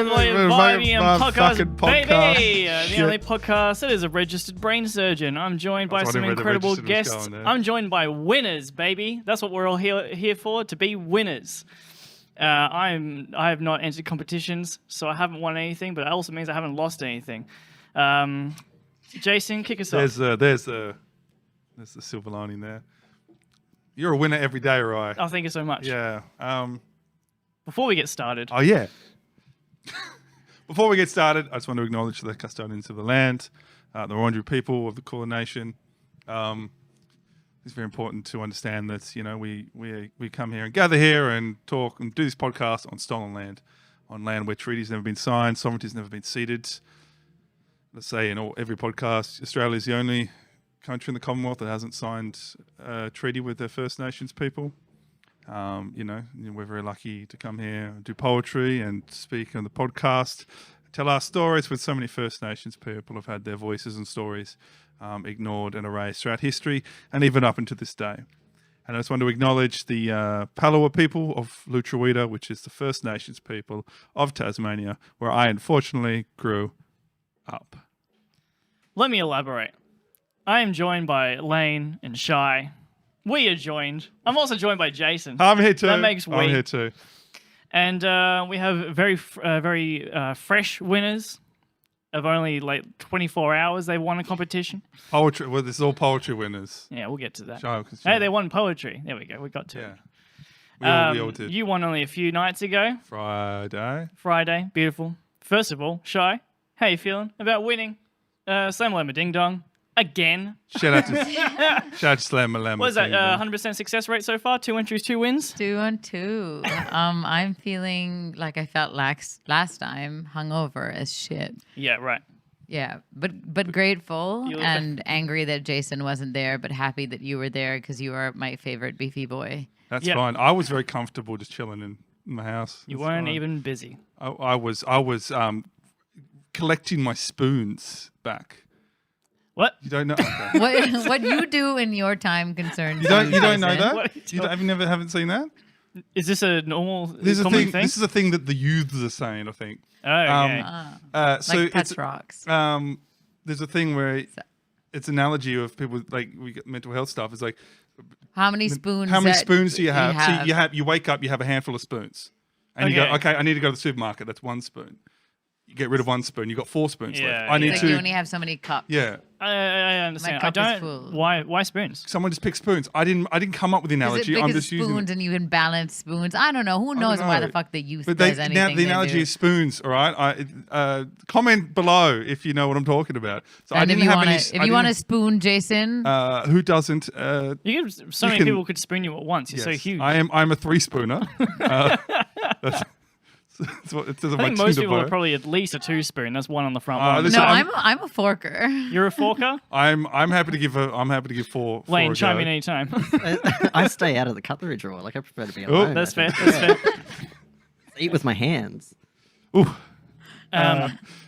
Podcast, baby. The only podcast that is a registered brain surgeon. I'm joined by some incredible guests. I'm joined by winners, baby. That's what we're all here for, to be winners. I have not entered competitions, so I haven't won anything, but it also means I haven't lost anything. Jason, kick us off. There's the silver lining there. You're a winner every day, right? Oh, thank you so much. Yeah. Before we get started. Oh, yeah. Before we get started, I just want to acknowledge the custodians of the land, the Wurundjeri people of the Kulin Nation. It's very important to understand that, you know, we come here and gather here and talk and do this podcast on stolen land, on land where treaties never been signed, sovereignty's never been ceded. Let's say in every podcast, Australia is the only country in the Commonwealth that hasn't signed a treaty with their First Nations people. We're very lucky to come here and do poetry and speak on the podcast, tell our stories with so many First Nations people have had their voices and stories ignored and erased throughout history and even up into this day. And I just want to acknowledge the Palawa people of Lutruwita, which is the First Nations people of Tasmania, where I unfortunately grew up. Let me elaborate. I am joined by Lane and Shy. We are joined. I'm also joined by Jason. I'm here too. That makes we. I'm here too. And we have very fresh winners of only like 24 hours. They won a competition. Poetry. Well, this is all poetry winners. Yeah, we'll get to that. Shy. Hey, they won poetry. There we go. We got to it. We all did. You won only a few nights ago. Friday. Beautiful. First of all, Shy, how you feeling about winning Slam Lemma Ding Dong again? Shout out to Slam Lemma. What is that? 100% success rate so far? 2 entries, 2 wins. 2 on 2. I'm feeling like I felt last time, hungover as shit. Yeah, right. Yeah, but grateful and angry that Jason wasn't there, but happy that you were there because you are my favorite beefy boy. That's fine. I was very comfortable just chilling in my house. You weren't even busy. I was collecting my spoons back. What? You don't know? Okay. What you do in your time concerns you don't know that? Haven't seen that? Is this a normal thing? thing? This is a thing that the youths are saying, I think. Oh, okay. So like touch rocks. There's a thing where it's an analogy of people like we get mental health stuff. It's like how many spoons do you have? So you wake up, you have a handful of spoons, and you go, okay, I need to go to the supermarket. That's 1 spoon. You get rid of 1 spoon. You got 4 spoons left. I need to. You only have so many cups. Yeah. I understand. My cup is full. Why spoons? Someone just picked spoons. I didn't come up with the analogy. I'm just spoons using and you can balance spoons. I don't know. Who knows why the fuck the youth does anything? Now the analogy is spoons. All right. Comment below if you know what I'm talking about. So and if you want a spoon, Jason. Who doesn't? So many people could spoon you at once. You're so huge. I'm a 3-spooner. I think most people are probably at least a 2-spoon. That's 1 on the front. No, I'm a forker. You're a forker. I'm happy to give 4. Lane, chime in anytime. I stay out of the cutlery drawer. Like I prefer to be alone. That's fair. That's fair. Eat with my hands. Ooh.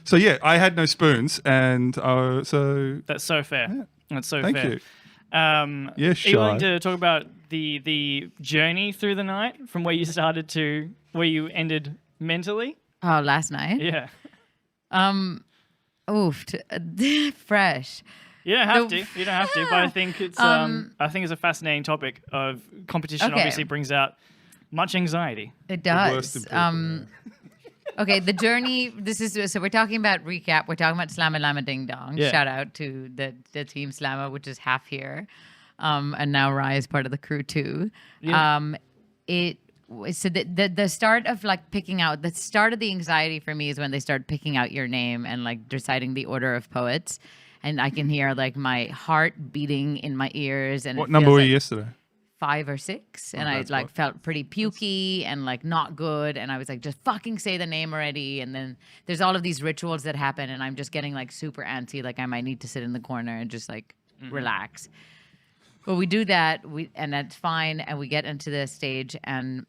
So yeah, I had no spoons, and so that's so fair. Yeah. That's so Thank fair. you. Are you willing to talk about the journey through the night from where you started to where you ended mentally? Oh, last night? Yeah. Fresh. You don't have to. You don't have to. But I think it's a fascinating topic of competition. Okay. Obviously brings out much anxiety. It does. Okay, the journey. So we're talking about recap. We're talking about Slamma Lama Ding Dong. Yeah. Shout out to the team Slamma, which is half here, and now Rye is part of the crew too. Yeah. So the start of like picking out, the start of the anxiety for me is when they start picking out your name and like deciding the order of poets, and I can hear like my heart beating in my ears. And what number were you yesterday? 5 or 6, and I like felt pretty pukey and like not good, and I was like, just fucking say the name already. And then there's all of these rituals that happen, and I'm just getting like super antsy, like I might need to sit in the corner and just like relax. But we do that, and that's fine, and we get into the stage, and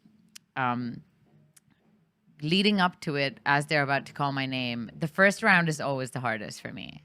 leading up to it, as they're about to call my name, the first round is always the hardest for me.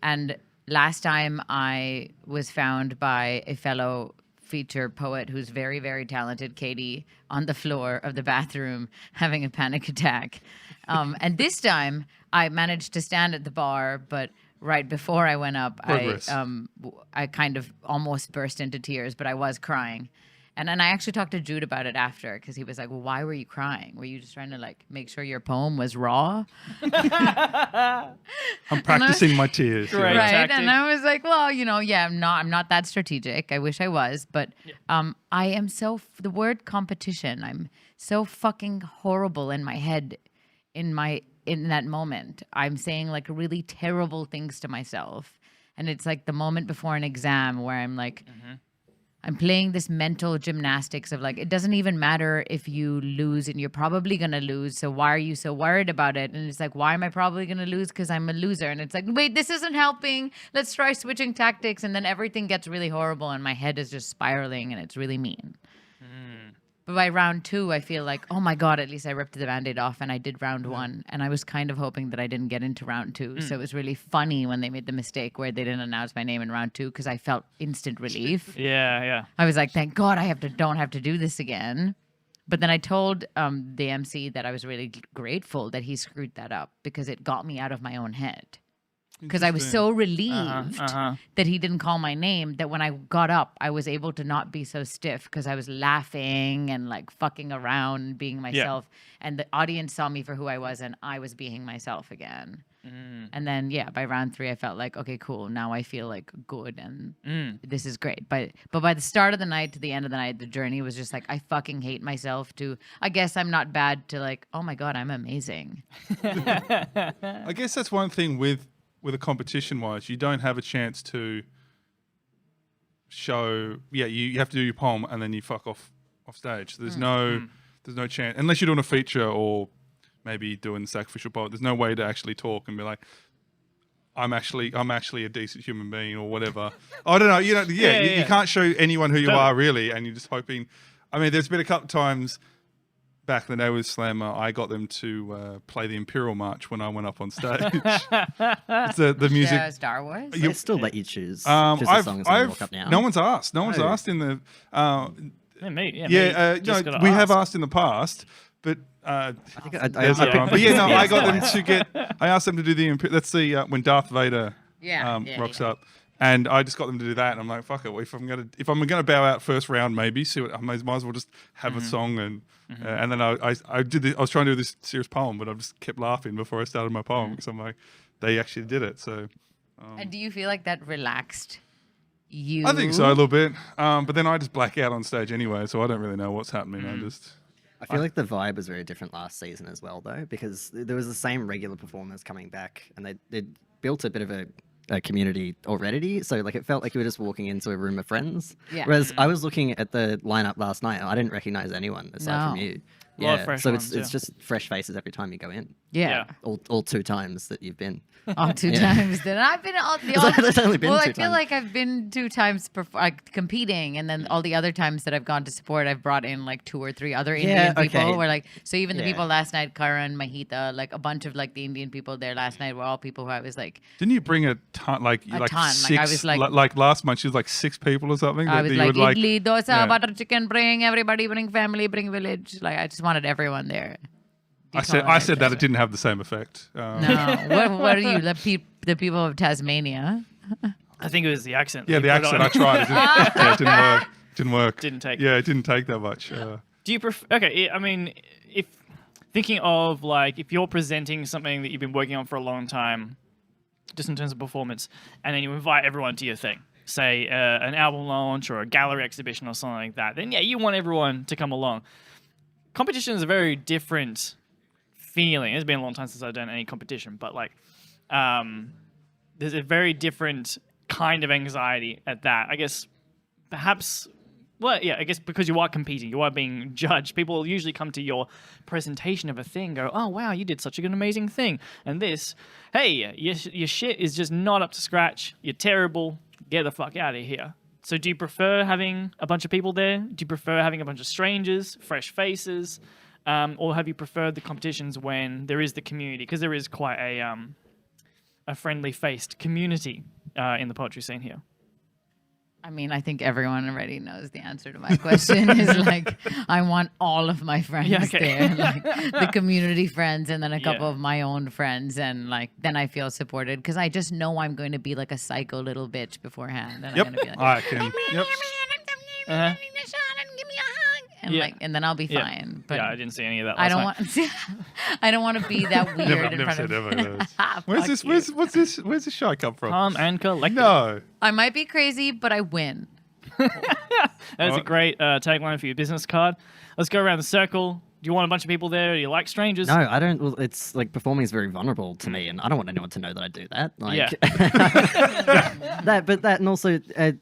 And last time I was found by a fellow feature poet who's very, very talented, Katie, on the floor of the bathroom having a panic attack. And this time I managed to stand at the bar, but right before I went up, I kind of almost burst into tears, but I was crying. And then I actually talked to Jude about it after because he was like, well, why were you crying? Were you just trying to like make sure your poem was raw? I'm practicing my tears. Great. Right. Tactic. And I was like, well, I'm not that strategic. I wish I was, but I am the word competition, I'm so fucking horrible in my head in that moment. I'm saying like really terrible things to myself. And it's like the moment before an exam where I'm like, I'm playing this mental gymnastics of like, it doesn't even matter if you lose and you're probably going to lose. So why are you so worried about it? And it's like, why am I probably going to lose? Because I'm a loser. And it's like, wait, this isn't helping. Let's try switching tactics. And then everything gets really horrible and my head is just spiraling and it's really mean. But by round 2, I feel like, oh my God, at least I ripped the Band-Aid off and I did round 1. And I was kind of hoping that I didn't get into round 2. So it was really funny when they made the mistake where they didn't announce my name in round 2 because I felt instant relief. Yeah. I was like, thank God I don't have to do this again. But then I told the MC that I was really grateful that he screwed that up because it got me out of my own head. Because I was so relieved that he didn't call my name that when I got up, I was able to not be so stiff because I was laughing and like fucking around and being myself. And the audience saw me for who I was and I was being myself again. And then, by round 3, I felt like, okay, cool. Now I feel like good and this is great. But by the start of the night to the end of the night, the journey was just like, I fucking hate myself to, I guess I'm not bad to like, oh my God, I'm amazing. I guess that's one thing with a competition wise, you don't have a chance to show. Yeah, you have to do your poem and then you fuck off stage. There's no chance unless you're doing a feature or maybe doing the sacrificial poet. There's no way to actually talk and be like, I'm actually a decent human being or whatever. I don't know. You can't show anyone who you are really, and you're just hoping. I mean, there's been a couple of times back in the day with Slammer, I got them to play the Imperial March when I went up on stage. It's the music. Star Wars? They still let you choose. Just a song as you walk up now. No one's asked. No one's asked in the. We have asked in the past, but. I think I I got them to get. I asked them to do the. Let's see when Darth Vader rocks up. And I just got them to do that, and I'm like, "Fuck it! If I'm gonna bow out first round, maybe I might as well just have a song." And and then I was trying to do this serious poem, but I just kept laughing before I started my poem because I'm like, they actually did it. So, and do you feel like that relaxed you? I think so a little bit, but then I just black out on stage anyway, so I don't really know what's happening. I feel like the vibe was very different last season as well, though, because there was the same regular performers coming back, and they built a bit of a community already, so like it felt like you were just walking into a room of friends. Yeah. Whereas I was looking at the lineup last night, and I didn't recognize anyone aside from you. A lot of fresh so ones, it's just fresh faces every time you go in. Yeah. All 2 times that you've been. All 2 times. Then I've been There's only been 2 I times. feel like I've been 2 times competing, and then all the other times that I've gone to support, I've brought in like 2 or 3 other Indian people. Where like, so even the people last night, Karan, Mahita, like a bunch of like the Indian people there last night were all people who I was like. Didn't you bring a ton? Like 6? Like I was like last month, she was like 6 people or something. I was like, idli, dosa, butter chicken, bring everybody, bring family, bring village. Like I just wanted everyone there. I said that it didn't have the same effect. No, what are you? The people of Tasmania? I think it was the accent. Yeah, the accent. I tried. It didn't work. Didn't take. Yeah, it didn't take that much. Do you prefer? Okay, I mean, if thinking of like if you're presenting something that you've been working on for a long time, just in terms of performance, and then you invite everyone to your thing, say an album launch or a gallery exhibition or something like that, then you want everyone to come along. Competition is a very different feeling. It's been a long time since I've done any competition, but like, there's a very different kind of anxiety at that. I guess, perhaps, I guess because you are competing, you are being judged. People usually come to your presentation of a thing, go, "Oh wow, you did such an amazing thing," and this, "Hey, your shit is just not up to scratch. You're terrible. Get the fuck out of here." So do you prefer having a bunch of people there? Do you prefer having a bunch of strangers, fresh faces? Or have you preferred the competitions when there is the community? Because there is quite a friendly-faced community in the poetry scene here. I mean, I think everyone already knows the answer to my question. Is like, I want all of my friends there, like the community friends, and then a couple of my own friends, and like then I feel supported because I just know I'm going to be like a psycho little bitch beforehand, and I'm going to be like, I can. Yep. and like, and then I'll be fine. But I didn't see any of that. I don't want. I don't want to be that weird in never front said of. ever. Where's this? What's this? Where's this shot come from? Calm and collected. No. I might be crazy, but I win. That's a great tagline for your business card. Let's go around the circle. Do you want a bunch of people there? Do you like strangers? No, I don't. Well, it's like performing is very vulnerable to me, and I don't want anyone to know that I do that. Like, and also, I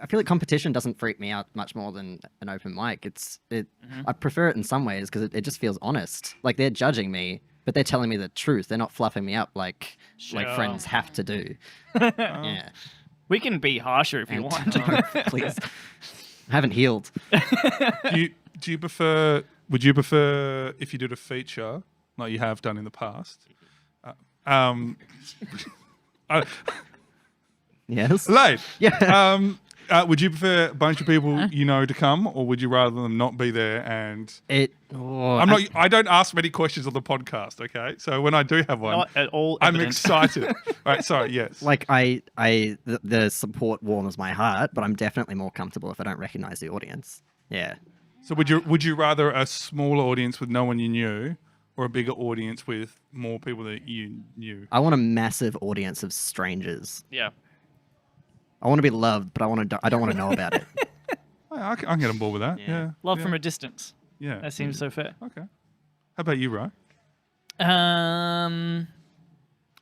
feel like competition doesn't freak me out much more than an open mic. I prefer it in some ways because it just feels honest. Like they're judging me, but they're telling me the truth. They're not fluffing me up like friends have to do. Yeah. We can be harsher if you want. Please. I haven't healed. Do you prefer? Would you prefer if you did a feature like you have done in the past? Yes. Late. Yeah. Would you prefer a bunch of people to come, or would you rather them not be there? And I don't ask many questions on the podcast. Okay, so when I do have one, not at all I'm evident. excited. Right? Sorry. Yes. Like the support warms my heart, but I'm definitely more comfortable if I don't recognize the audience. Yeah. So would you rather a small audience with no one you knew, or a bigger audience with more people that you knew? I want a massive audience of strangers. Yeah. I want to be loved, but I don't want to know about it. I can get on board with that. Yeah. Love from a distance. Yeah. That seems so fair. Okay. How about you, Rhath?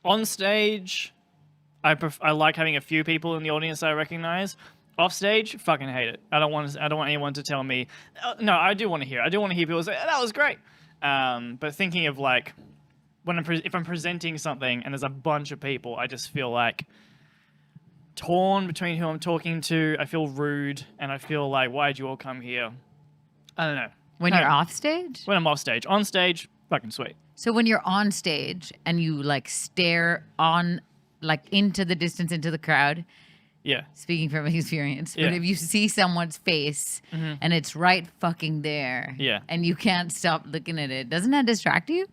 On stage, I like having a few people in the audience that I recognize. Off stage, fucking hate it. I don't want anyone to tell me. No, I do want to hear. I do want to hear people say that was great. But thinking of like if I'm presenting something and there's a bunch of people, I just feel like torn between who I'm talking to. I feel rude, and I feel like, why'd you all come here? I don't know. When you're off stage? When I'm off stage. On stage, fucking sweet. So when you're on stage and you like stare on like into the distance, into the crowd. Yeah. Speaking from experience. But if you see someone's face and it's right fucking there. Yeah. And you can't stop looking at it, doesn't that distract you?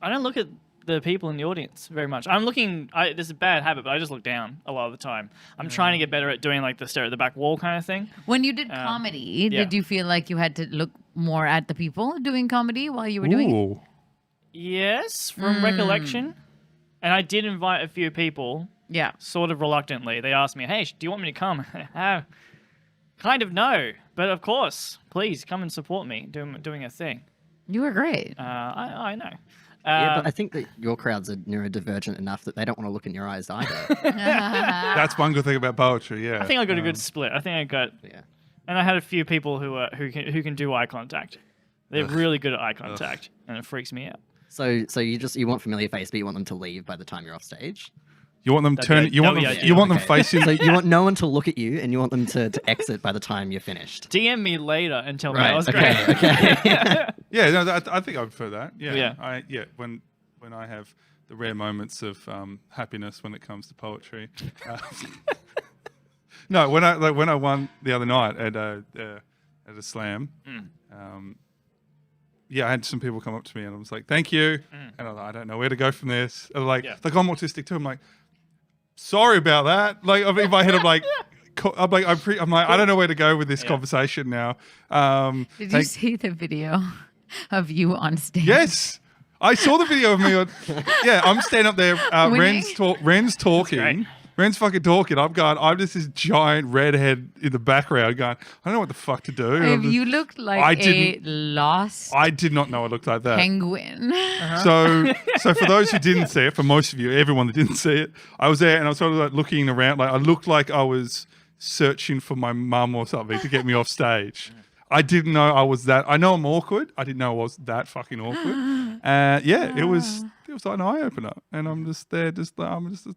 I don't look at the people in the audience very much. I'm looking, this is a bad habit, but I just look down a lot of the time. I'm trying to get better at doing like the stare at the back wall kind of thing. When you did comedy, did you feel like you had to look more at the people doing comedy while you were doing it? Yes, from recollection. And I did invite a few people. Yeah. Sort of reluctantly. They asked me, hey, do you want me to come? Kind of no. But of course, please come and support me doing a thing. You were great. I know. Yeah, but I think that your crowds are neurodivergent enough that they don't want to look in your eyes either. That's one good thing about poetry, yeah. I think I got a good split. I think I got... Yeah. And I had a few people who can do eye contact. They're really good at eye contact, and it freaks me out. So you want familiar face, but you want them to leave by the time you're off stage? You want them facing. So you want no one to look at you, and you want them to exit by the time you're finished. DM me later and tell me that was great. Okay. Yeah, no, I think I prefer that. Yeah, Yeah. When I have the rare moments of happiness when it comes to poetry. No, when I won the other night at a slam. Yeah, I had some people come up to me and I was like, "Thank you," and I don't know where to go from this. And like I'm autistic too. I'm like, sorry about that. Like in my head, I'm like, I don't know where to go with this conversation now. Did you see the video of you on stage? Yes, I saw the video of me. I'm standing up there. Ren's talking. Ren's fucking talking. I'm just this giant redhead in the background going, I don't know what the fuck to do. You looked like a lost I did not know I looked like that. penguin. So for those who didn't see it, for most of you, everyone that didn't see it, I was there and I was sort of like looking around. Like I looked like I was searching for my mum or something to get me off stage. I didn't know I was that. I know I'm awkward. I didn't know I was that fucking awkward. It was like an eye opener, and I'm just there, I'm just a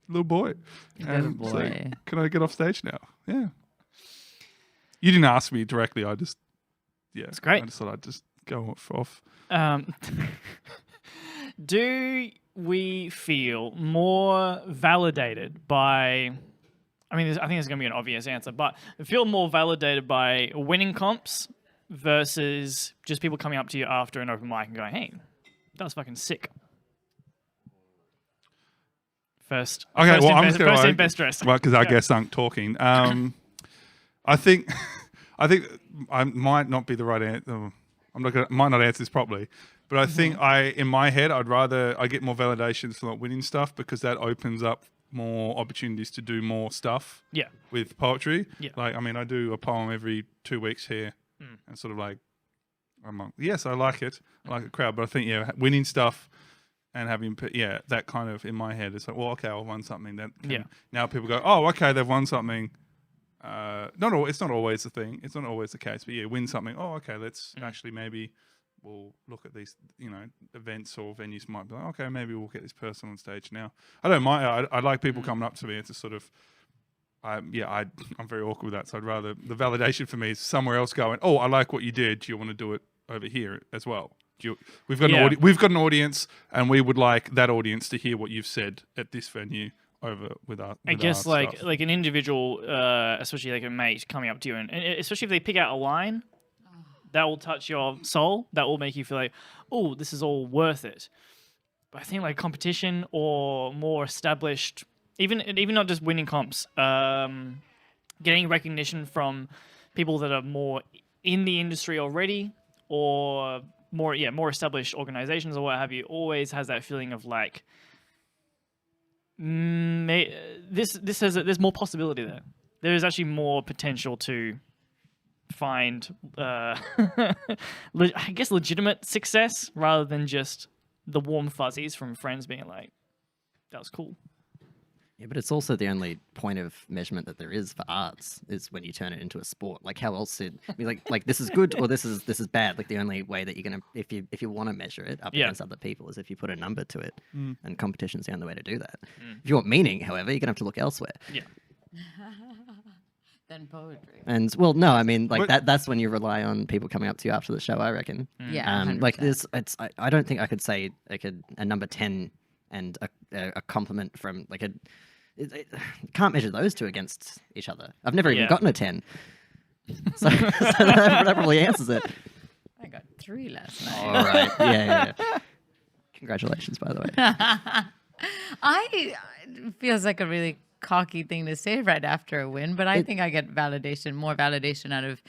little boy. Little boy. Like, can I get off stage now? Yeah. You didn't ask me directly. I just, it's great. I just thought I'd just go off. Do we feel more validated by I mean, I think there's going to be an obvious answer, but I feel more validated by winning comps versus just people coming up to you after an open mic and going, "Hey, that was fucking sick." First, Okay, first well, in I'm best, just going first in to best dressed. Well, because our guests aren't talking. I think I might not be the right answer. Might not answer this properly, but I think in my head, I get more validations for not winning stuff because that opens up more opportunities to do more stuff. Yeah. With poetry. Yeah. Like, I mean, I do a poem every 2 weeks here, and sort of like, yes, I like it. I like the crowd, but I think winning stuff. And having, that kind of in my head, it's like, well, okay, I won something. Now people go, oh, okay, they've won something. It's not always the thing. It's not always the case. But win something. Oh, okay, let's actually maybe we'll look at these, events or venues might be like, okay, maybe we'll get this person on stage now. I don't mind. I like people coming up to me. It's a sort of, I'm very awkward with that. So I'd rather, the validation for me is somewhere else going, oh, I like what you did. Do you want to do it over here as well? We've got an audience, and we would like that audience to hear what you've said at this venue over with our. I guess like an individual, especially like a mate coming up to you, and especially if they pick out a line, that will touch your soul. That will make you feel like, oh, this is all worth it. But I think like competition or more established, even not just winning comps, getting recognition from people that are more in the industry already, or more established organizations or what have you, always has that feeling of like, there's more possibility there. There is actually more potential to find, I guess, legitimate success rather than just the warm fuzzies from friends being like, that was cool. Yeah, but it's also the only point of measurement that there is for arts is when you turn it into a sport. Like, how else would I mean, like this is good or this is bad? Like, the only way that you're gonna, if you want to measure it up against other people, is if you put a number to it, and competition's the only way to do that. If you want meaning, however, you're gonna have to look elsewhere. Yeah. Than poetry. And well, no, I mean, like that's when you rely on people coming up to you after the show, I reckon. Yeah. Like this, I don't think I could say like a number 10 and a compliment from like can't measure those two against each other. I've never even gotten a 10. So that probably answers it. I got 3 last night. All right. Yeah. Congratulations, by the way. It feels like a really cocky thing to say right after a win, but I think I get more validation out of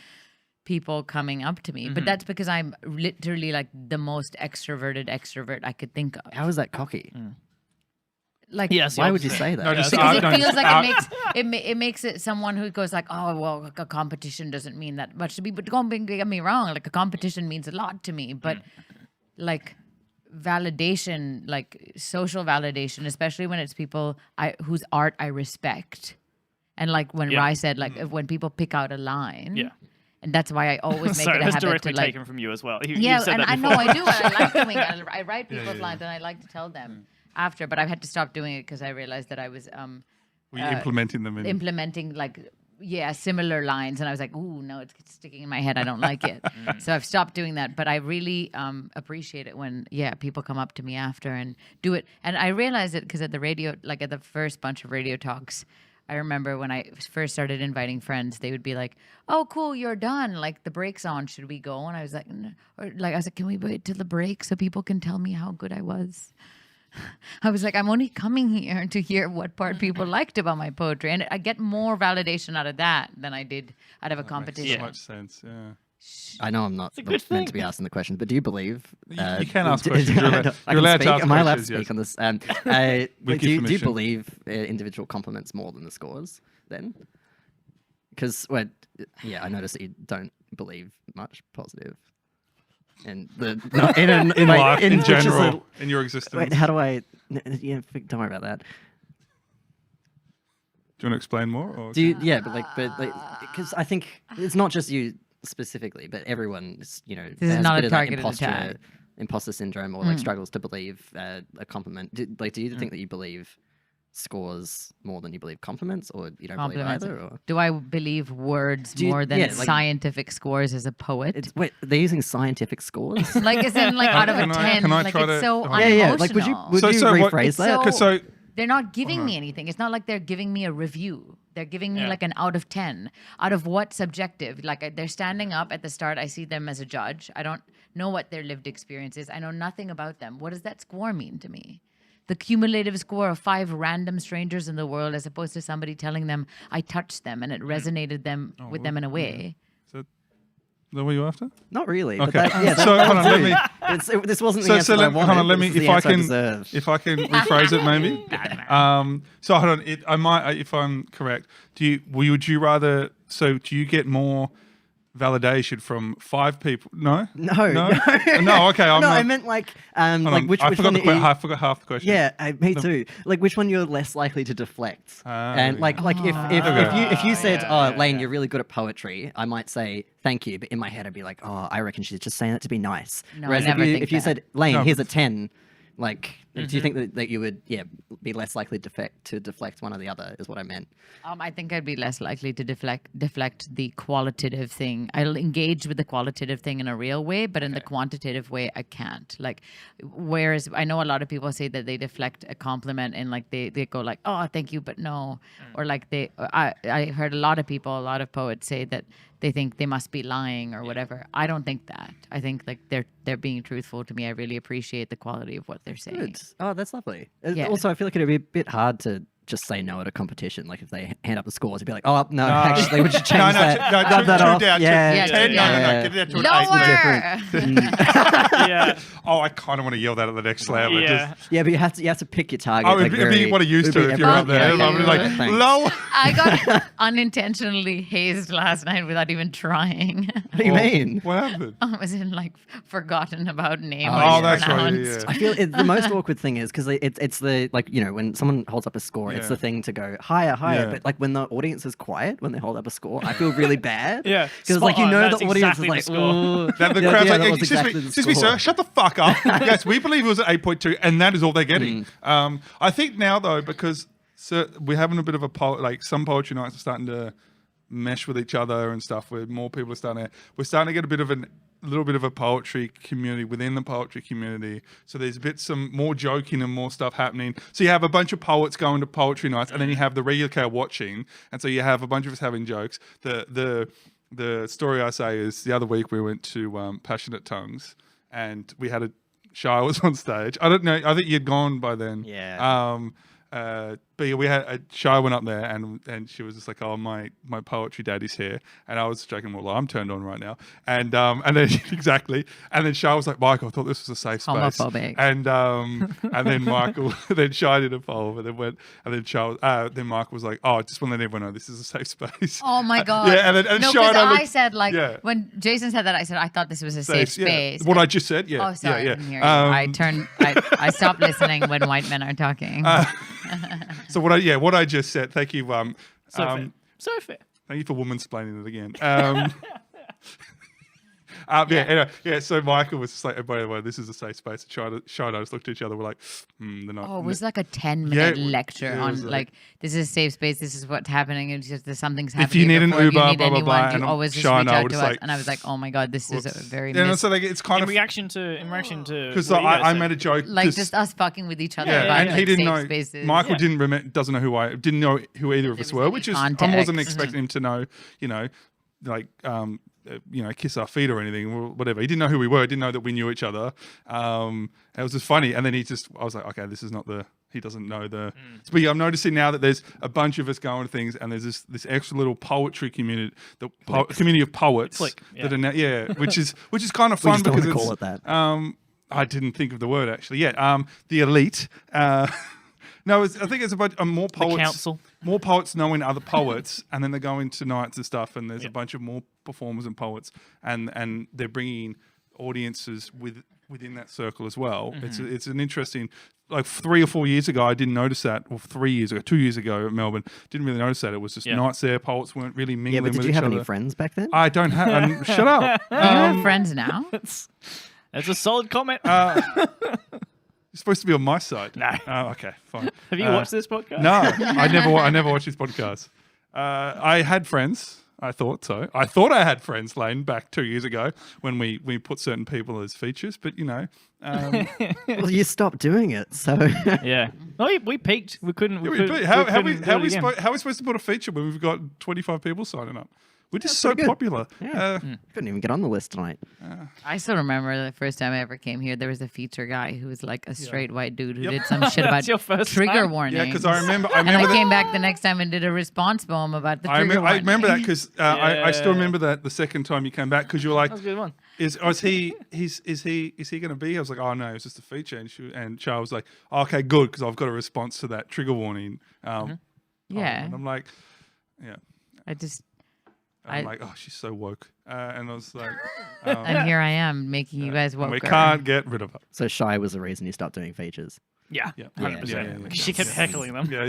people coming up to me. But that's because I'm literally like the most extroverted extrovert I could think of. How is that cocky? Like, yes, why would you say that? No, just because it feels like it makes it someone who goes like, oh well, like a competition doesn't mean that much to me. But don't get me wrong, like a competition means a lot to me. But like validation, like social validation, especially when it's people whose art I respect, and like when Rhath said, like when people pick out a line, and that's why I always make it a habit directly to like taken from you as well. and I know I do. I like doing it. I write people's lines, and I like to tell them after, but I've had to stop doing it because I realized that I was were you implementing them implementing like similar lines, and I was like, ooh, no, it's sticking in my head, I don't like it. So I've stopped doing that, but I really appreciate it when people come up to me after and do it. And I realized it because at the radio, like at the first bunch of radio talks, I remember when I first started inviting friends, they would be like, oh, cool, you're done. Like, the break's on. Should we go? And I was like, no. I was like, can we wait till the break so people can tell me how good I was? I was like, I'm only coming here to hear what part people liked about my poetry. And I get more validation out of that than I did out of a competition. Makes so much sense, yeah. I know I'm not meant to be asking the question, but do you believe... you can ask questions. You're allowed to ask Am I allowed to questions, speak on this? Do you believe individual compliments more than the scores then? Because, I noticed that you don't believe much positive. And in life, in general, in your existence. Wait, how do I... don't worry about that. Do you want to explain more? Or? Because I think it's not just you specifically, but everyone, this is not a targeted attack. Imposter syndrome or like struggles to believe a compliment. Do you think that you believe scores more than you believe compliments, or you don't believe either? Or? Do I believe words more than scientific scores as a poet? Wait, they're using scientific scores? Like, as in, like, out of a 10. Like, it's so unemotional. Yeah. Like, would you rephrase that? They're not giving me anything. It's not like they're giving me a review. They're giving me like an out of 10. Out of what subjective? Like they're standing up at the start. I see them as a judge. I don't know what their lived experience is. I know nothing about them. What does that score mean to me? The cumulative score of 5 random strangers in the world, as opposed to somebody telling them I touched them and it resonated with them in a way. Is that what you're after? Not really. Okay. But that, So hold on, let me. This wasn't the answer that I wanted. Hold on, let me. This is If the I answer can, deserved. if I can rephrase it, maybe. So hold on. I might, if I'm correct. Would you rather? So do you get more validation from 5 people? No. No. No. Okay. I meant like which I forgot one I forgot half the question. Yeah, me too. Like which one you're less likely to deflect. And like if you said, Lane, you're really good at poetry, I might say thank you, but in my head I'd be like, oh, I reckon she's just saying that to be nice. No, Whereas I never think if you that. said, Lane, here's a 10, like do you think that you would be less likely to deflect one or the other is what I meant. I think I'd be less likely to deflect the qualitative thing. I'll engage with the qualitative thing in a real way, but in the quantitative way, I can't. Like, whereas I know a lot of people say that they deflect a compliment and like they go like, oh, thank you, but no. Or like I heard a lot of poets say that they think they must be lying or whatever. I don't think that. I think like they're being truthful to me. I really appreciate the quality of what they're saying. Good. Oh, that's lovely. Yeah. Also, I feel like it'd be a bit hard to just say no at a competition. Like if they hand up the scores, you'd be like, oh no, actually, would you change that? Rub that off. Down, Yeah, 10, yeah. no, get it down to Lower. an 8. Yeah. Oh, I kind of want to yell that at the next slam. Yeah. Yeah, but you have to pick your target. Oh, it'd be what I used to if you're up there. I'd be like, low. I got unintentionally hazed last night without even trying. What do you mean? What happened? I was in like forgotten about name. Oh, or that's right. pronounced. Yeah. I feel the most awkward thing is because it's the like when someone holds up a score, it's the thing to go higher. Yeah. But like when the audience is quiet when they hold up a score, I feel really bad. Yeah. because like Spot on. the That's audience exactly is like, the score. "Ooh." That the Yeah, crowd's yeah, like, that was excuse exactly me, the score. sir, shut the fuck up. Yes, we believe it was at 8.2, and that is all they're getting. I think now though, because we're having a bit of some poetry nights are starting to mesh with each other and stuff. Where more people are we're starting to get a little bit of a poetry community within the poetry community. So there's some more joking and more stuff happening. So you have a bunch of poets going to poetry nights, and then you have the regular crowd watching, and so you have a bunch of us having jokes. The story I say is the other week we went to Passionate Tongues, and we had Shai was on stage. I don't know. I think you'd gone by then. Yeah. But yeah, we had Shai went up there and she was just like, oh, my poetry daddy's here, and I was joking, well, I'm turned on right now, and then exactly, and then Shai was like, Michael, I thought this was a safe space, Homophobic. and then Michael, then Shai did a poll, and then Michael was like, oh, I just want to let everyone know this is a safe space. Oh my god! Yeah, and no, Shai because I looked- said like yeah. when Jason said that, I said I thought this was a safe yeah. space. What I just said, yeah. Oh, sorry, yeah, I didn't hear you. I stopped listening when white men are talking. So what I just said, thank you. So fair. Thank you for woman-splaining it again. Anyway, so Michael was just like, oh, by the way, this is a safe space. Shai and I just looked at each other. We're like, they're not. Oh, it was like a 10-minute lecture it on was like, this is a safe space. This is what's happening. It's just there's something's happening. If you need an before Uber, you need blah, blah, anyone, blah, you and always just Shai reach and I out were to just us. like, And I was like, oh my god, this is a very and so like, it's kind In of reaction to because what you guys I said. made a joke, like just us fucking with each other yeah, about and like, he didn't safe know. spaces. Michael doesn't know didn't know who either of us was were, any which is I context. wasn't expecting him to know, like kiss our feet or anything, or whatever. He didn't know who we were. Didn't know that we knew each other. It was just funny. And then I was like, okay, this is not he doesn't know But yeah, I'm noticing now that there's a bunch of us going to things, and there's this extra little poetry community, community of poets that are now, which is kind of fun just don't because wanna it's call it that. I didn't think of the word actually. Yeah, the elite. No, I think it's a bunch of more poets. council. More poets knowing other poets, and then they're going to nights and stuff, and there's a bunch of more performers and poets, and they're bringing audiences within that circle as well. It's an interesting. Like 3 or 4 years ago, I didn't notice that, or 2 years ago at Melbourne, didn't really notice that. It was just nights there. Poets weren't really mingling Yeah, but with did you each have other. any friends back then? I don't have. Shut up. Do you have friends now? That's a solid comment. You're supposed to be on my side. No. Oh, okay, fine. Have you watched this podcast? No, I never watched this podcast. I had friends. I thought so. I thought I had friends, Lane, back 2 years ago when we put certain people as features, but Well, you stopped doing it, so Yeah. No, we peaked. We couldn't. how are we supposed to put a feature when we've got 25 people signing up? We're just so pretty good. popular. yeah. Couldn't even get on the list tonight. I still remember the first time I ever came here. There was a feature guy who was like a straight white dude who did some shit about your first trigger time? warnings. Yeah, because I remember and I that. came back the next time and did a response poem about the trigger I remember that warning. because I still remember that the second time you came back because you were like, That was a good one. is he going to be? I was like, oh no, it's just a feature. And Charles was like, oh, okay, good, because I've got a response to that trigger warning. Yeah. And I'm like, yeah. I'm like, oh, she's so woke. And I was like, And here I am making you guys woke. we can't get rid of her. So shy was the reason you stopped doing features. Yeah. Yeah. 100%. Yeah. She kept heckling them. Yeah.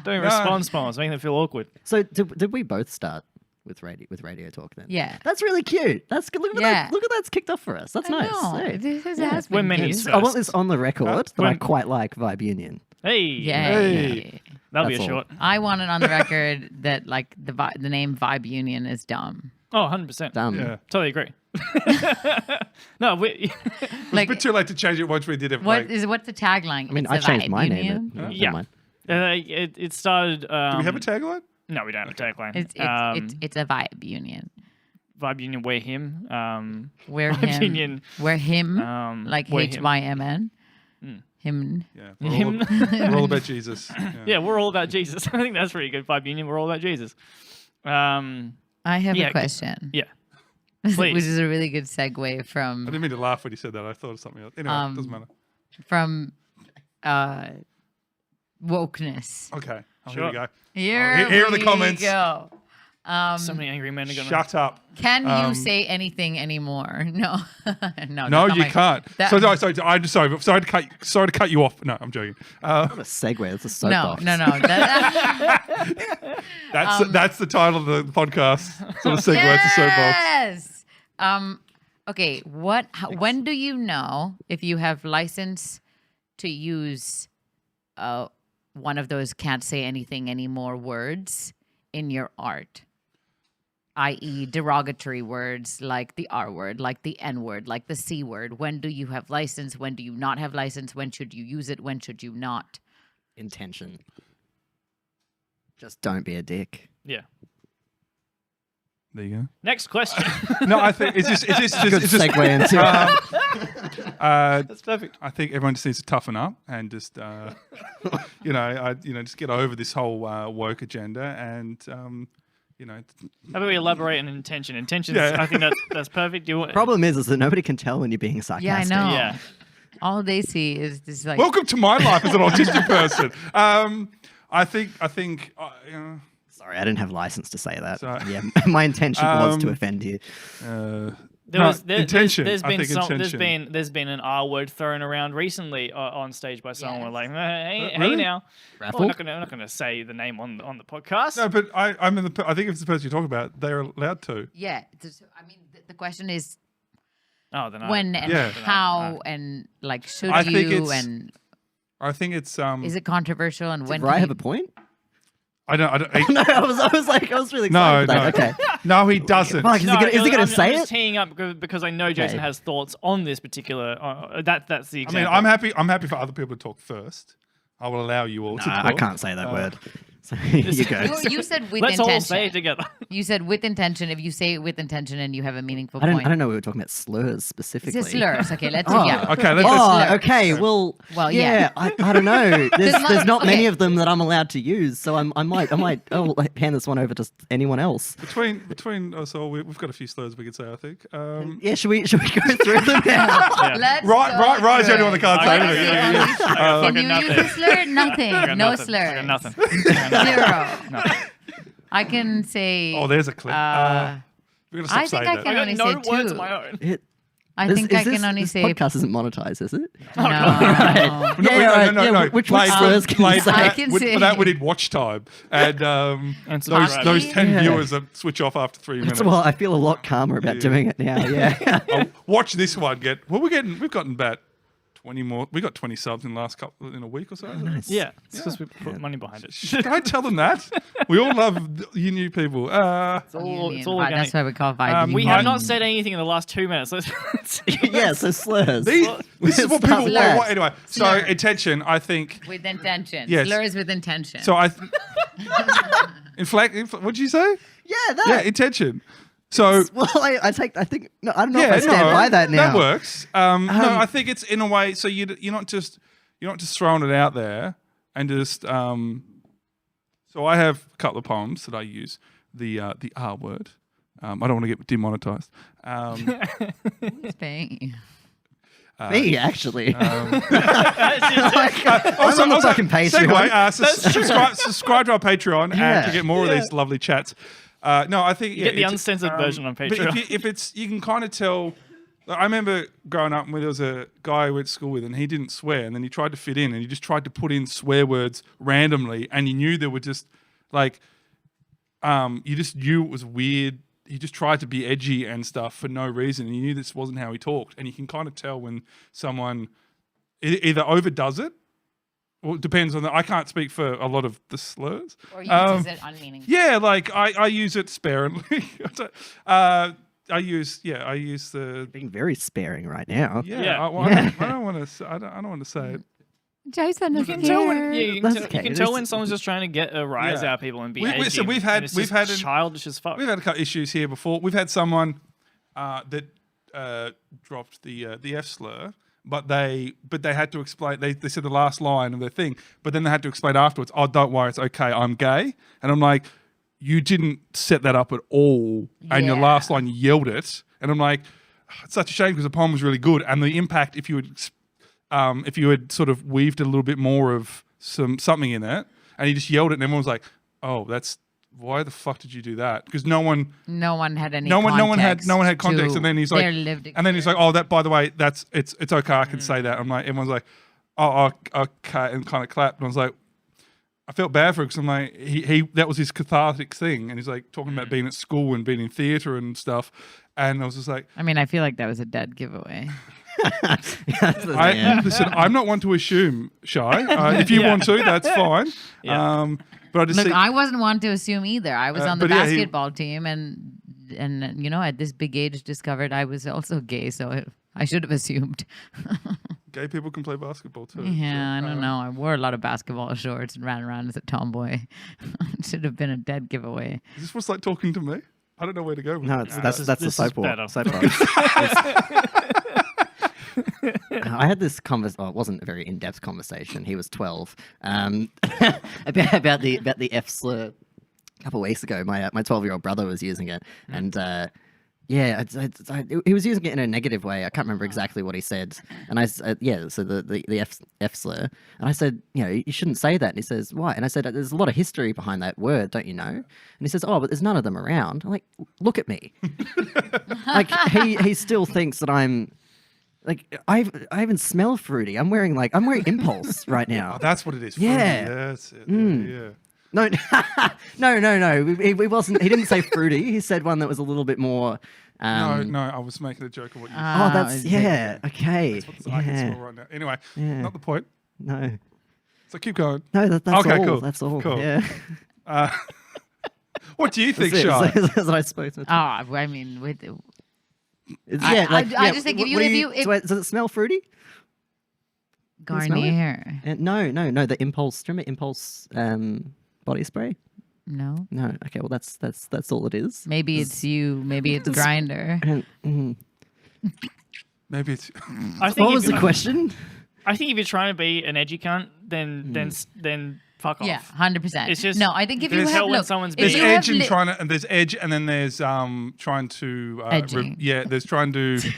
Doing response poems, making them feel awkward. So did we both start with radio talk then? Yeah. That's really cute. That's good. Look at Yeah. that. Look at that's kicked off for us. That's nice. Hey. This Yeah. has We're been minis good. I want first. this on the record that I when- quite like Vibe Union. Hey. Yay. That'll be a That's all. short. I want it on the record that like the name Vibe Union is dumb. Oh, 100%. Dumb. Yeah. Totally agree. No, we, It's Like a bit too late to change it once we did it. what's the tagline? I mean, It's I a changed Vibe my Union? name. Yeah. Never mind. it started. do we have a tagline? No, we don't have a tagline. It's a Vibe Union. Vibe Union, we're him. We're Vibe him. Union. We're him. Like we're him. HYMN. Him. Yeah. Him. We're all about Jesus. Yeah, we're all about Jesus. I think that's pretty good. Vibe Union, we're all about Jesus. I have Yeah, a question. Yeah. Which Please. is a really good segue I from didn't mean to laugh when you said that. I thought of something else. Anyway, it doesn't matter. from wokeness. Okay. Oh, Sure. Here we go. Here are the comments. Go. So many angry men are going Shut up. Can you say anything anymore? No, no. No, that's not you my- can't. that- Sorry to cut you off. No, I'm joking. What a segue. That's a soapbox. No. That's the title of the podcast. Sort of segue to soapbox. Yes. Okay. When do you know if you have license to use one of those can't say anything anymore words in your art? I.e., derogatory words like the R word, like the N word, like the C word. When do you have license? When do you not have license? When should you use it? When should you not? Intention. Just don't be a dick. Yeah. There you go. Next question. No, I think it's just Good it's just segue into That's perfect. I think everyone just needs to toughen up and just just get over this whole woke agenda and How about we elaborate on intention? Intention, Yeah. I think that's perfect. Problem is that nobody can tell when you're being sarcastic. Yeah, I know. Yeah. All they see is this like welcome to my life as an autistic person. I think Sorry, I didn't have license to say that. Sorry. Yeah, my intention was to offend you. intention. There's I been think intention. there's been an R word thrown around recently on stage by someone. Yes. Like, hey Really? now. Raffle? Well, I'm not gonna say the name on the podcast. No, but I think if it's the person you're talking about, they're allowed to. yeah. I mean, the question is Oh, then when and Yeah. how and like should I think you it's- and I think it's is it controversial and when Did Rye can have you- a point? I don't. No, I was really excited No, for that. no. Okay. No, he doesn't. Fuck, is he gonna I'm say just it? teeing up because I know Jason has thoughts on this particular. That's the I example. mean, I'm happy for other people to talk first. I will allow you all to Nah, talk. I can't say that word. So you go. You said with Let's intention. all say it together. You said with intention. If you say it with intention and you have a meaningful I point. don't know. We were talking about slurs specifically. It's a slurs. Okay, let's Oh, yeah. Okay, let's slurs. okay. Well, Well, yeah. yeah. I don't know. There's not many okay. of them that I'm allowed to use, so I might hand this one over to anyone else. between us all, we've got a few slurs we could say. I think. Yeah, should we go through them now? Yeah. Let's Right, go Rye's the only one through that can't it. say Let's anything. see. I got Can fucking you use a slur? Nothing. I got No nothing. slurs. I got nothing. Zero. I can say. Oh, there's a clip. We're gonna stop I think saying I that. can I only got say no words two. of my own. I Is- think is I can this- only this say. podcast isn't monetized, is it? No. No, no. Which Like, slurs can you like, say? I can for say- that we need watch time, and those subscribe. 10 Yeah. viewers that switch off after 3 minutes. Well, I feel a lot calmer about doing it now. Yeah. Watch this one we've gotten about 20 more. We got 20 subs in the last in a week or so. Nice. Yeah, it's because we put money behind it. Don't tell them that. We all love you new people. It's all organic. That's why we call Vibe. We have not said anything in the last 2 minutes. Yeah, so slurs. This is what people Slurs. want. Anyway, so Slurs. intention, I think. with intention. Yes. Slurs with intention. So I. What'd you say? Yeah, that. Yeah, intention. So. Well, I think no, I don't know if I stand by that now. That works. No, I think it's in a way. So you're not just throwing it out there and just. So I have a couple of poems that I use. The R word. I don't want to get demonetized. Who's paying you? Me, actually. Also, I'm on the fucking Patreon. Segue, subscribe to our Patreon and to get more of these lovely chats. No, I think get the uncensored version on Patreon. But if it's, you can kind of tell. I remember growing up when there was a guy I went to school with, and he didn't swear, and then he tried to fit in, and he just tried to put in swear words randomly, and you knew they were just like, you just knew it was weird. He just tried to be edgy and stuff for no reason, and you knew this wasn't how he talked. And you can kind of tell when someone either overdoes it. Well, it depends on I can't speak for a lot of the slurs. Or uses it unmeaningfully. Yeah, like I use it sparingly. I use the. Being very sparing right now. Yeah. I don't want to. I don't want to say it. Jason, you can tell when you That's can tell when someone's just trying to get a rise out of people and be edgy. So we've had childish as fuck. We've had a couple issues here before. We've had someone that dropped the F slur. But they had to explain. They said the last line of their thing, but then they had to explain afterwards. Oh, don't worry, it's okay. I'm gay, and I'm like, you didn't set that up at all. And your last line, you yelled it, and I'm like, it's such a shame because the poem was really good, and the impact if you had sort of weaved a little bit more of something in it, and you just yelled it, and everyone was like, oh, that's. Why the fuck did you do that? Because no one had any. No one had context, and then he's like, oh, that by the way, it's okay. I can say that. I'm like, everyone's like, oh, okay, and kind of clapped. And I was like, I felt bad for him because I'm like, he that was his cathartic thing, and he's like talking about being at school and being in theatre and stuff, and I was just like, I mean, I feel like that was a dead giveaway. Listen, I'm not one to assume, Shy. If you want to, that's fine. Yeah. But I wasn't one to assume either. I was on the basketball team, and you know, at this big age, discovered I was also gay, so I should have assumed. Gay people can play basketball too. Yeah, so, I don't know. I wore a lot of basketball shorts and ran around as a tomboy. It should have been a dead giveaway. Is this what's like talking to me? I don't know where to go with No, that's the soap opera. I had this conversation. Well, it wasn't a very in-depth conversation. He was 12. About the F slur. A couple of weeks ago, my 12-year-old brother was using it, and he was using it in a negative way. I can't remember exactly what he said, and I said, so the F slur, and I said, you shouldn't say that. And he says, why? And I said, there's a lot of history behind that word, don't you know? And he says, oh, but there's none of them around. I'm like, look at me. Like he still thinks that I'm. Like I even smell fruity. I'm wearing Impulse right now. Oh, that's what it is. Yeah. That's it. Yeah. No, no. He wasn't. He didn't say fruity. He said one that was a little bit more. No. I was making a joke of what you said. Oh, that's okay. That's what I can smell right now. Anyway, not the point. No. So keep going. No, that's all. Cool. That's all. Cool. Yeah. What do you think, Shy? Shy? That's what I spoke to. I mean, I just think if does it smell fruity? Garnier. No. The Impulse. Do you remember Impulse body spray? No. Okay. Well, that's all it is. Maybe it's you. Maybe it's Grinder. Maybe it's. What was the question? I think if you're trying to be an edgy cunt, then fuck off. Yeah, 100%. It's just I think if you have there's edge and there's edge, and then there's trying to there's trying to there's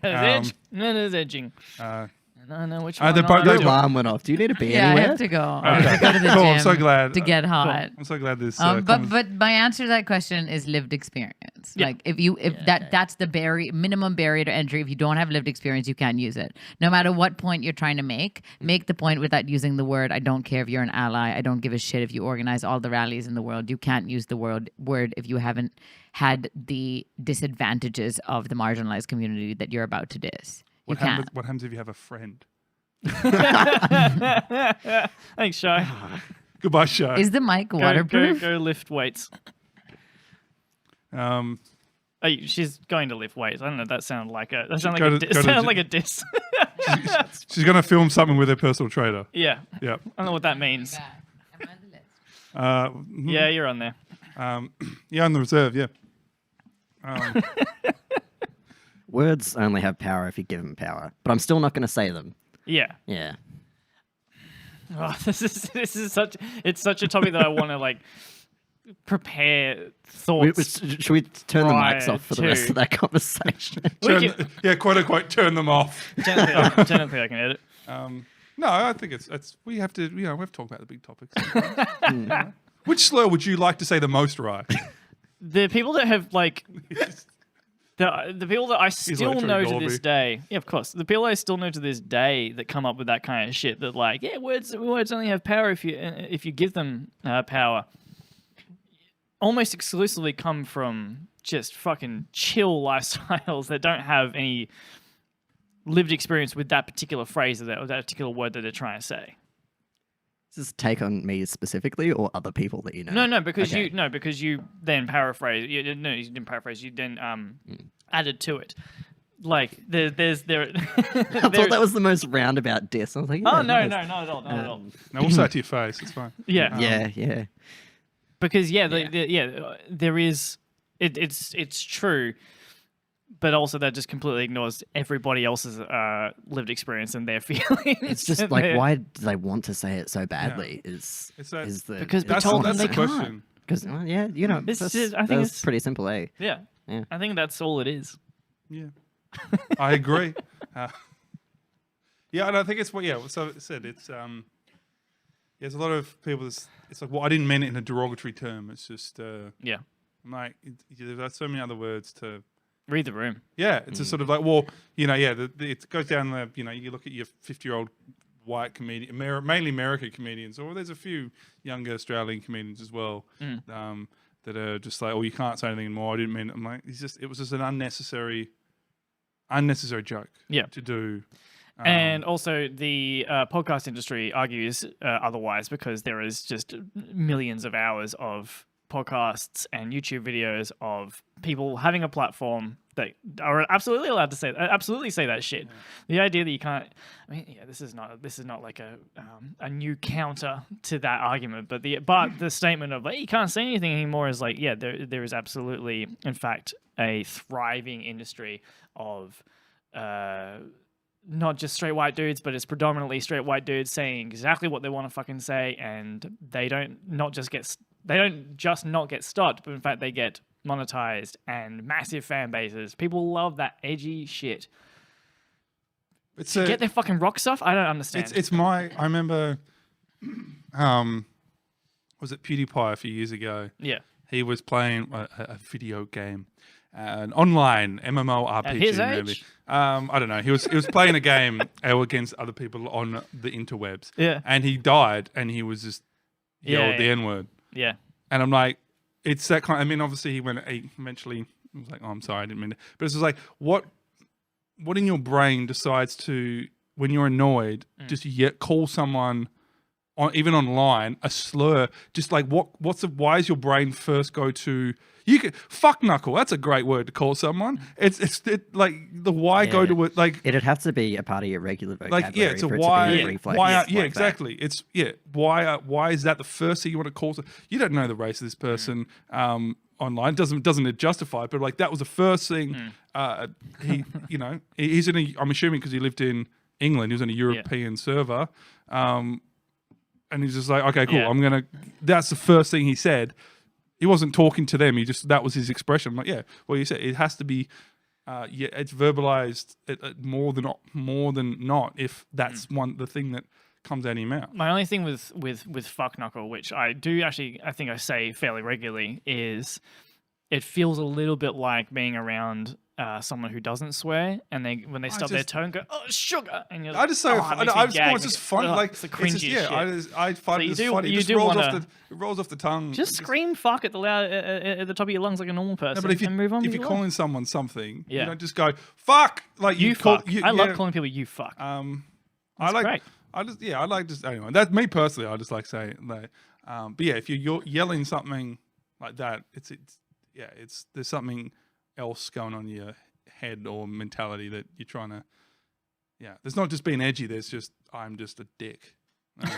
edge, and then there's edging. I don't know which one. The alarm went off. Do you need to be anywhere? I have to go. I have to go to the gym. I'm so glad to get hot. I'm so glad this. But my answer to that question is lived experience. Yeah. Like that's the minimum barrier to entry. If you don't have lived experience, you can't use it. No matter what point you're trying to make the point without using the word. I don't care if you're an ally. I don't give a shit if you organize all the rallies in the world. You can't use the word if you haven't had the disadvantages of the marginalized community that you're about to diss. You can. What happens if you have a friend? Thanks, Shy. Goodbye, Shy. Is the mic waterproof? Go lift weights. Um, She's going to lift weights. I don't know. That sounded like a diss. she's going to film something with her personal trainer. Yeah. Yep. I don't know what that means. Am I on the list? Yeah, you're on there. Yeah, on the reserve. Yeah. Words only have power if you give them power, but I'm still not going to say them. Yeah. Yeah. Oh, this is such a topic that I want to like prepare thoughts. Should we turn the mics off for the rest to- of that conversation? Quote unquote, turn them off. Technically, I can edit. No, I think it's we have to we have to talk about the big topics. Which slur would you like to say the most, Rye? The people that have like the people that I still like know Drew to this Gorby. day, yeah, of course, the people I still know to this day that come up with that kind of shit. That like, yeah, words only have power if you give them power. Almost exclusively come from just fucking chill lifestyles that don't have any lived experience with that particular phrase or that particular word that they're trying to say. Is this take on me specifically or other people that you know? No, because Okay. because you then paraphrase. You didn't paraphrase. You then added to it. Like there. I thought that was the most roundabout diss. I was like, Oh yeah, no, nice. not at all, not at all. No, we'll say it to your face. It's fine. Yeah, Yeah. because there is. It's true, but also that just completely ignores everybody else's lived experience and their feelings. It's just like, why do they want to say it so badly? It's Is that- Because we is told them that's they the can't. question. Because yeah, you know, It's that's, just- I think that's it's- pretty simple, eh? Yeah, Yeah. I think that's all it is. Yeah, I agree. Yeah, and I think it's what. Yeah, so it said it's. There's a lot of people. It's like, well, I didn't mean it in a derogatory term. It's just. Yeah, I'm like, there's so many other words to. read the room. Yeah, it's just sort of like, well, it goes down the. You look at your 50-year-old white comedian, mainly American comedians, or there's a few younger Australian comedians as well. That are just like, oh, you can't say anything anymore. I didn't mean it. I'm like, it was just an unnecessary joke. Yeah. To do. And also, the podcast industry argues otherwise because there is just millions of hours of podcasts and YouTube videos of people having a platform that are absolutely allowed to say that shit. Yeah. The idea that you can't, I mean, yeah, this is not like a new counter to that argument, but the statement of like, you can't say anything anymore is like, yeah, there is absolutely, in fact, a thriving industry of not just straight white dudes, but it's predominantly straight white dudes saying exactly what they want to fucking say, and they don't just not get stopped, but in fact they get monetized and massive fan bases. People love that edgy shit. Get their fucking rocks off? I don't understand. I remember, was it PewDiePie a few years ago? Yeah. He was playing a video game, an online MMORPG. At his maybe. age? I don't know. He was playing a game against other people on the interwebs. Yeah. And he died, and he was just yelled the N-word. Yeah. And I'm like, it's that kind. I mean, obviously he eventually was like, oh, I'm sorry, I didn't mean it. But it's just like, what in your brain decides to, when you're annoyed, just call someone even online a slur? Just like why is your brain first go to? You could fuck knuckle. That's a great word to call someone. It's like the why go to it like it'd have to be a part of your regular vocabulary. like yeah. It's a for why. It to be a reflex Why? like Yeah, that. exactly. It's why is that the first thing you want to call? You don't know the race of this person online. Doesn't it justify it? But like that was the first thing. He's in a. I'm assuming because he lived in England. He was on a European server. And he's just like, okay, cool. Yeah. That's the first thing he said. He wasn't talking to them. That was his expression. I'm like, yeah. Well, you said it has to be. It's verbalized more than not. If that's the thing that comes out of your mouth. My only thing with fuck knuckle, which I do actually, I think I say fairly regularly, is it feels a little bit like being around someone who doesn't swear, and when they stub their toe and go, "Oh, sugar," and you're like, I just say it's just fun. Like it's the cringy shit. I find So it just funny. It just rolls off the tongue. Just scream "fuck" at the top of your lungs like a normal person. No, but and move on. if you're calling someone something, Yeah. you don't just go "fuck." Like you fuck. I love calling people "you fuck." I like. great. I like just anyway. That's me personally. I just like saying like, but yeah, if you're yelling something like that, it's there's something else going on in your head or mentality that you're trying to. Yeah, there's not just being edgy. There's just I'm just a dick.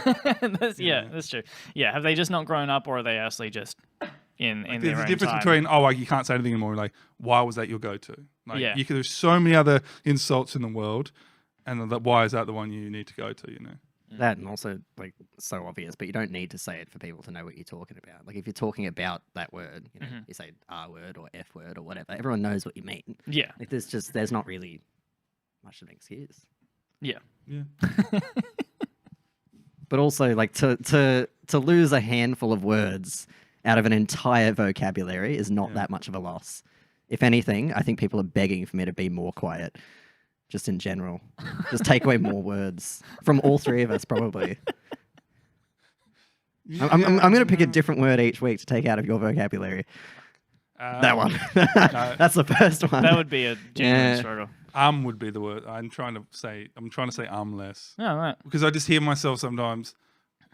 That's true. Yeah, have they just not grown up, or are they actually just in their own There's a difference time? between you can't say anything anymore. Like, why was that your go-to? Like, Yeah. there's so many other insults in the world, and why is that the one you need to go to? You know. That, and also like so obvious, but you don't need to say it for people to know what you're talking about. Like if you're talking about that word, you know, you say R word or F word or whatever, everyone knows what you mean. Yeah. Like there's not really much of an excuse. Yeah. Yeah. But also like to lose a handful of words out of an entire vocabulary is not that much of a loss. If anything, I think people are begging for me to be more quiet. Just in general. Just take away more words from all three of us, probably. I'm going to pick a different word each week to take out of your vocabulary. That one. That's the first one. That would be a genuine struggle. Would be the word. I'm trying to say less. Oh, right. Because I just hear myself sometimes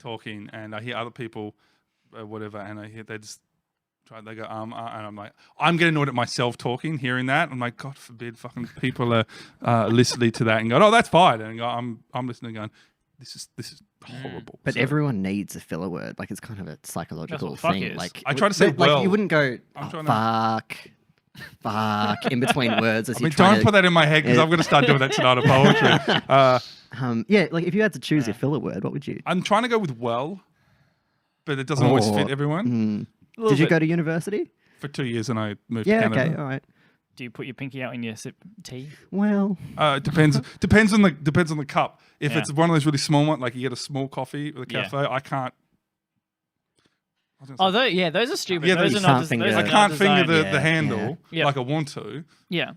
talking, and I hear other people, whatever, and I hear they go and I'm like, I'm getting annoyed at myself talking, hearing that. I'm like, God forbid, fucking people are listening to that and go, oh, that's fine, and I'm listening, going, this is horrible. But everyone needs a filler word. Like it's kind of a psychological fuck thing. is. like I try to say well. Like you wouldn't go fuck in between words as don't put that in my head because I'm going to start doing that tonight in poetry. yeah, like if you had to choose your filler word, what would you? I'm trying to go with well, but it doesn't always fit everyone. Did you go to university? For 2 years, and I moved to Canada. Okay, all right. Do you put your pinky out when you sip tea? Well, it depends on the cup. If it's one of those really small ones, like you get a small coffee with a cafe, I can't. Those are stupid. Yeah, those are can't not. finger- Those I are can't not finger designed. the handle Yeah. like I want to. Yeah,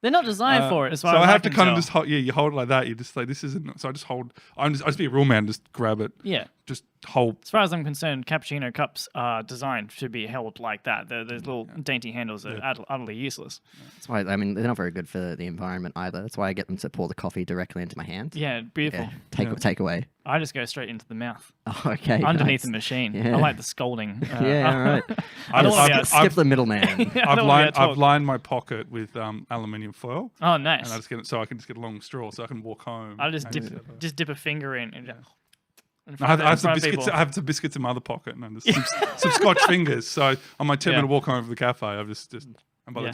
they're not designed for it. As far So as I have to can kind of tell. just hold. Yeah, you hold it like that. You just like this isn't. So I just hold. I just be a real man. Just grab it. Yeah. Just hold. As far as I'm concerned, cappuccino cups are designed to be held like that. Those little dainty handles are utterly useless. that's why. I mean, they're not very good for the environment either. That's why I get them to pour the coffee directly into my hand. Yeah, beautiful. Take away. I just go straight into the mouth. Oh, okay. Underneath nice. the machine. Yeah. I like the scolding. Yeah, all right. I don't want to Skip the middleman. I've lined my pocket with aluminium foil. Oh, nice. And I just get it so I can just get a long straw so I can walk home. I just dip a finger in. And I have some biscuits. I have some biscuits in my other pocket and just some Scotch fingers. So on my 10-minute walk home from the cafe, I've just and by the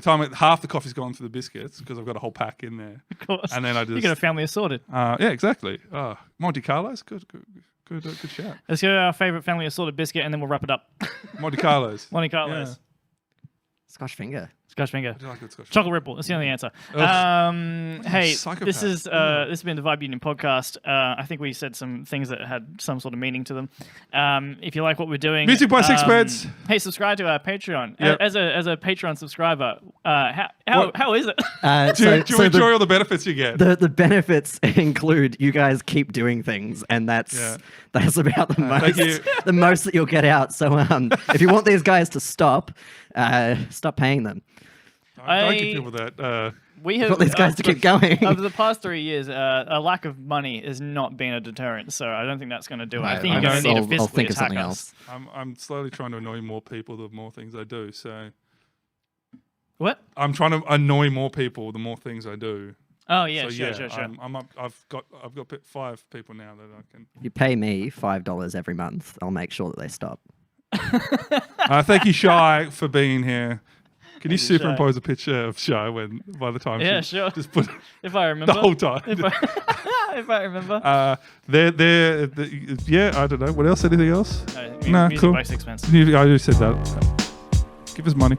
time half the coffee's gone through the biscuits because I've got a whole pack in there. Of course. And then I just you got a family assorted. Yeah, exactly. Monte Carlos, good shout. Let's go to our favorite family assorted biscuit, and then we'll wrap it up. Monte Carlos. Monte Carlos. Yeah. Scotch finger. Scotch finger. I do like good Scotch Chocolate Ripple. That's the only answer. Hey, psychopath. this has been the Vibe Union podcast. I think we said some things that had some sort of meaning to them. If you like what we're doing, Music by Sixpence. Hey, subscribe to our Patreon. Yep. As a Patreon subscriber, how is it? Do you enjoy all the benefits you get? The benefits include you guys keep doing things, and that's about the most Thank you. the most that you'll get out. So if you want these guys to stop paying them. Don't give people that. We You have want these guys to keep going. over the past 3 years. A lack of money has not been a deterrent, so I don't think that's going to do it. I think you're going to need to physically I'll think of attack something us. else. I'm slowly trying to annoy more people the more things I do. So What? I'm trying to annoy more people the more things I do. Oh yeah, So sure. I'm up. I've got 5 people now that I can. You pay me $5 every month. I'll make sure that they stop. Thank you, Shy, for being here. Can you Thank you, superimpose a picture of Shy by the time? Yeah, she sure. Just put If I remember. the whole time. If I remember. Yeah, I don't know. What else? Anything else? Music cool. by Sixpence. I just said that. Give us money.